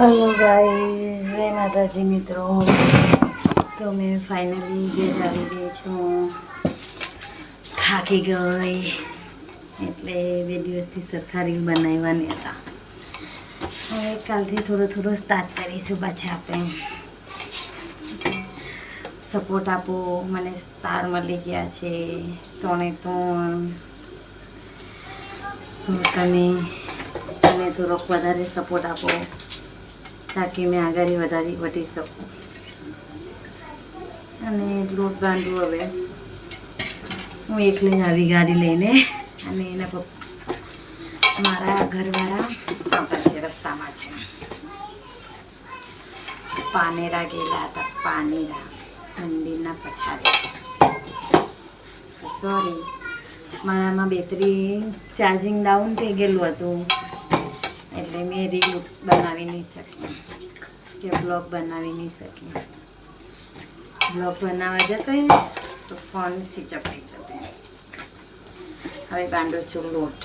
Hello guys, जय माताजी मित्रों। तो मैं फाइनली ઘેર આવી ગઈ છું। થાકી ગઈ એટલે 2 દિવસથી સરખા રીલ બનાવવાની હતા। હવે કાલથી થોડું સ્ટાર્ટ કરીશું। પાછા આપણે સપોર્ટ આપો। મને સ્ટાર મળી ગયા છે 3 તો તમે થોડોક વધારે સપોર્ટ આપો ताकि मैं आगे वधी सकूँ। અને લોટ બાંધવું હવે હું એકલી જ આવી ગાડી લઈને અને એના મારા ઘરવાળા આવતા છે, રસ્તામાં છે। પાનેરા ગયેલા હતા, પાનેરા મંદિરના પછાડે। સોરી, મારામાં બેટરી ચાર્જિંગ ડાઉન થઈ ગયેલું હતું એટલે મેં રીલ બનાવી નહીં શકી કે બ્લોગ બનાવી નહીં શકી। બ્લોગ બનાવવા જતો તો ફોન સ્વિચ ઓફ થઈ જતો। હવે બાંધું છું લોટ।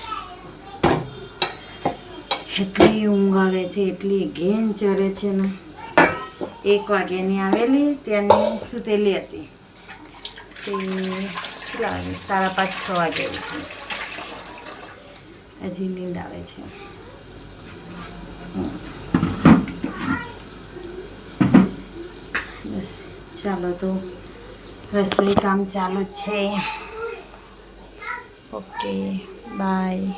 એટલી ઊંઘ આવે છે, એટલી ઘેન ચડે છે ને। 1 વાગ્યાની આવેલી, ત્યાંની સૂતેલી હતી તે કેટલા વાગે 5:30-6 વાગે ઉઠી। હજી નીંદ આવે છે। બસ ચાલો, તો રસોઈ કામ ચાલુ જ છે। Okay, by.